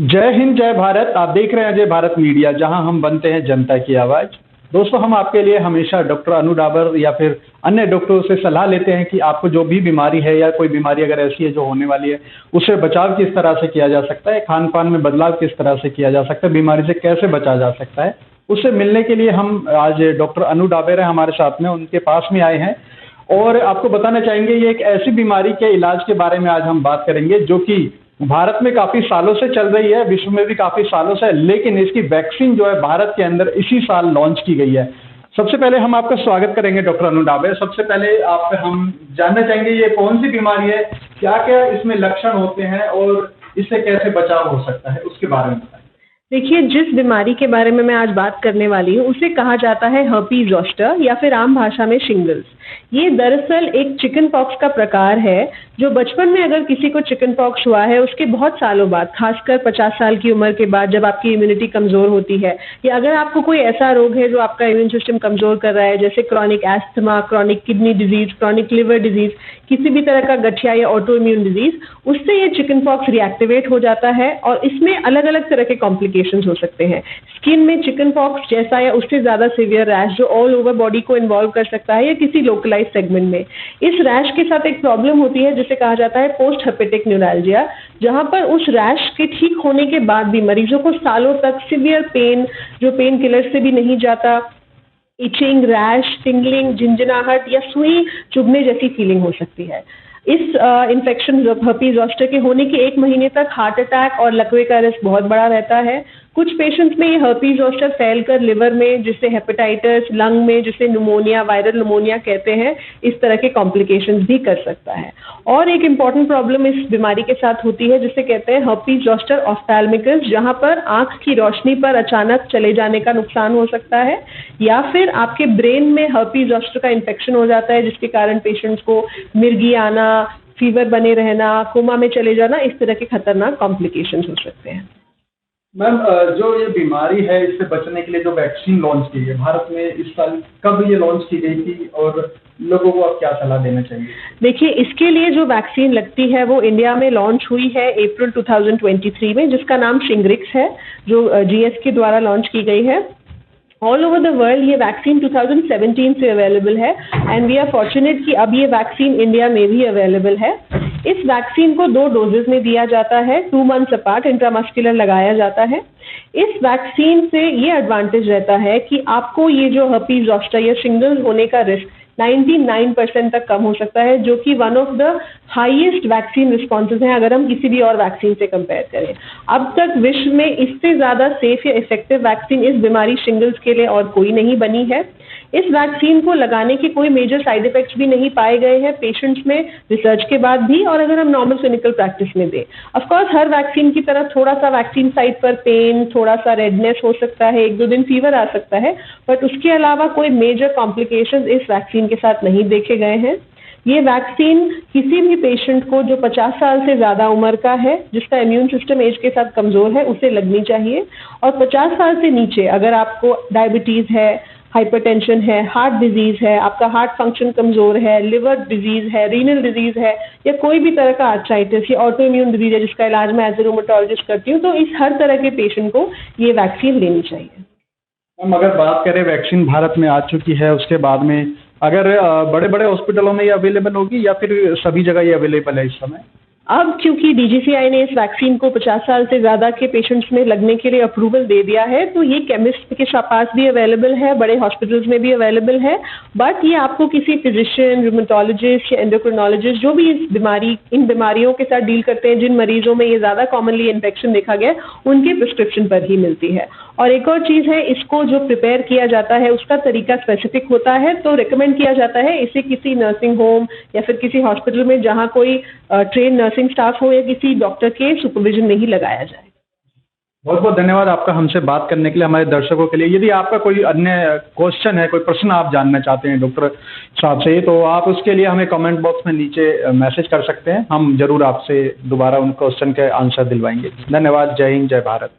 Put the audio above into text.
जय हिंद जय भारत। आप देख रहे हैं जय भारत मीडिया, जहां हम बनते हैं जनता की आवाज। दोस्तों, हम आपके लिए हमेशा डॉक्टर अनु डाबर या फिर अन्य डॉक्टरों से सलाह लेते हैं कि आपको जो भी बीमारी है या कोई बीमारी अगर ऐसी है जो होने वाली है, उससे बचाव किस तरह से किया जा सकता है, खान पान में बदलाव किस तरह से किया जा सकता है, बीमारी से कैसे बचा जा सकता है। उससे मिलने के लिए हम आज डॉक्टर अनु डाबर है हमारे साथ में, उनके पास में आए हैं और आपको बताना चाहेंगे ये एक ऐसी बीमारी के इलाज के बारे में आज हम बात करेंगे जो कि भारत में काफी सालों से चल रही है, विश्व में भी काफी सालों से है, लेकिन इसकी वैक्सीन जो है भारत के अंदर इसी साल लॉन्च की गई है। सबसे पहले हम आपका स्वागत करेंगे डॉक्टर अनु डाबर। सबसे पहले आप हम जानना चाहेंगे ये कौन सी बीमारी है, क्या क्या इसमें लक्षण होते हैं और इससे कैसे बचाव हो सकता है, उसके बारे में बताएं। देखिए, जिस बीमारी के बारे में मैं आज बात करने वाली हूँ उसे कहा जाता है हर्पीज ज़ोस्टर या फिर आम भाषा में शिंगल्स। ये दरअसल एक चिकन पॉक्स का प्रकार है जो बचपन में अगर किसी को चिकन पॉक्स हुआ है उसके बहुत सालों बाद, खासकर 50 साल की उम्र के बाद जब आपकी इम्यूनिटी कमज़ोर होती है, या अगर आपको कोई ऐसा रोग है जो आपका इम्यून सिस्टम कमज़ोर कर रहा है, जैसे chronic asthma, chronic kidney disease, chronic liver disease, किसी भी तरह का गठिया या ऑटो इम्यून डिजीज, उससे ये चिकन पॉक्स रिएक्टिवेट हो जाता है और इसमें अलग अलग तरह के कॉम्प्लिकेशंस हो सकते हैं। स्किन में चिकन पॉक्स जैसा या उससे ज़्यादा सीवियर रैश जो ऑल ओवर बॉडी को इन्वॉल्व कर सकता है या किसी लोकलाइज सेगमेंट में। इस रैश के साथ एक प्रॉब्लम होती है जिसे कहा जाता है पोस्ट हेपेटिक न्यूरैल्जिया, जहां पर उस रैश के ठीक होने के बाद भी मरीजों को सालों तक सीवियर पेन, जो पेन किलर से भी नहीं जाता, इचिंग, रैश, टिंगलिंग, झिंझनाहट या सुई चुभने जैसी फीलिंग हो सकती है। इस इन्फेक्शन हर्पीज ज़ोस्टर के होने के 1 महीने तक हार्ट अटैक और लकवे का रिस्क बहुत बड़ा रहता है। कुछ पेशेंट्स में ये हर्पीज ज़ोस्टर फैलकर लिवर में, जिससे हेपेटाइटिस, लंग में, जिसे न्यूमोनिया, वायरल न्यूमोनिया कहते हैं, इस तरह के कॉम्प्लिकेशंस भी कर सकता है। और एक इम्पॉर्टेंट प्रॉब्लम इस बीमारी के साथ होती है जिसे कहते हैं हर्पीज ज़ोस्टर ऑफ्थैल्मिकस, जहां पर आंख की रोशनी पर अचानक चले जाने का नुकसान हो सकता है, या फिर आपके ब्रेन में हर्पीज ज़ोस्टर का इन्फेक्शन हो जाता है जिसके कारण पेशेंट्स को मिर्गी आना, फीवर बने रहना, कोमा में चले जाना, इस तरह के खतरनाक कॉम्प्लिकेशंस हो सकते हैं। मैम, जो ये बीमारी है इससे बचने के लिए जो वैक्सीन लॉन्च की है भारत में इस साल, कब ये लॉन्च की गई थी और लोगों को आप क्या सलाह देना चाहिए? देखिए, इसके लिए जो वैक्सीन लगती है वो इंडिया में लॉन्च हुई है अप्रैल 2023 में, जिसका नाम शिंग्रिक्स है, जो GSK द्वारा लॉन्च की गई है। ऑल ओवर द वर्ल्ड ये वैक्सीन 2017 से अवेलेबल है एंड वी आर फॉर्चुनेट कि अब ये वैक्सीन इंडिया में भी अवेलेबल है। इस वैक्सीन को 2 डोजेज में दिया जाता है, 2 मंथ्स अपार्ट इंट्रामस्कुलर लगाया जाता है। इस वैक्सीन से ये एडवांटेज रहता है कि आपको ये जो हर्पीज ज़ोस्टर या शिंगल्स होने का रिस्क 99% तक कम हो सकता है, जो कि one of the highest vaccine responses हैं अगर हम किसी भी और वैक्सीन से कंपेयर करें। अब तक विश्व में इससे ज़्यादा सेफ या इफेक्टिव वैक्सीन इस बीमारी शिंगल्स के लिए और कोई नहीं बनी है। इस वैक्सीन को लगाने के कोई मेजर साइड इफेक्ट्स भी नहीं पाए गए हैं पेशेंट्स में रिसर्च के बाद भी, और अगर हम नॉर्मल क्लिनिकल प्रैक्टिस में दें, ऑफ कोर्स हर वैक्सीन की तरह थोड़ा सा वैक्सीन साइट पर पेन, थोड़ा सा रेडनेस हो सकता है, 1-2 दिन फीवर आ सकता है, बट उसके अलावा कोई मेजर कॉम्प्लिकेशंस इस वैक्सीन के साथ नहीं देखे गए हैं। ये वैक्सीन किसी भी पेशेंट को जो 50 साल से ज़्यादा उम्र का है, जिसका इम्यून सिस्टम एज के साथ कमज़ोर है, उसे लगनी चाहिए। और 50 साल से नीचे अगर आपको डायबिटीज़ है, हाइपरटेंशन है, हार्ट डिजीज है, आपका हार्ट फंक्शन कमज़ोर है, लिवर डिजीज है, रीनल डिजीज है, या कोई भी तरह का आर्थराइटिस या ऑटो इम्यून डिजीज है जिसका इलाज मैं एज ए रूमेटोलॉजिस्ट करती हूँ, तो इस हर तरह के पेशेंट को ये वैक्सीन लेनी चाहिए। हम अगर बात करें वैक्सीन भारत में आ चुकी है, उसके बाद में अगर बड़े बड़े हॉस्पिटलों में ये अवेलेबल होगी या फिर सभी जगह ये अवेलेबल है इस समय? अब क्योंकि DGCI ने इस वैक्सीन को 50 साल से ज़्यादा के पेशेंट्स में लगने के लिए अप्रूवल दे दिया है, तो ये केमिस्ट के पास भी अवेलेबल है, बड़े हॉस्पिटल्स में भी अवेलेबल है। बट ये आपको किसी फिजिशियन, रूमेटोलॉजिस्ट या एंडोक्रिनोलॉजिस्ट जो भी इन बीमारियों के साथ डील करते हैं, जिन मरीजों में ये ज़्यादा कॉमनली इन्फेक्शन देखा गया, उनके प्रिस्क्रिप्शन पर ही मिलती है। और एक और चीज़ है, इसको जो प्रिपेयर किया जाता है उसका तरीका स्पेसिफिक होता है, तो रिकमेंड किया जाता है इसे किसी नर्सिंग होम या फिर किसी हॉस्पिटल में जहाँ कोई ट्रेन नर्सिंग स्टाफ हो या किसी डॉक्टर के सुपरविजन में ही लगाया जाए। बहुत बहुत धन्यवाद आपका हमसे बात करने के लिए, हमारे दर्शकों के लिए। यदि आपका कोई अन्य क्वेश्चन है, कोई प्रश्न आप जानना चाहते हैं डॉक्टर साहब से, तो आप उसके लिए हमें कमेंट बॉक्स में नीचे मैसेज कर सकते हैं। हम जरूर आपसे दोबारा उन क्वेश्चन के आंसर दिलवाएंगे। धन्यवाद। जय हिंद जय भारत।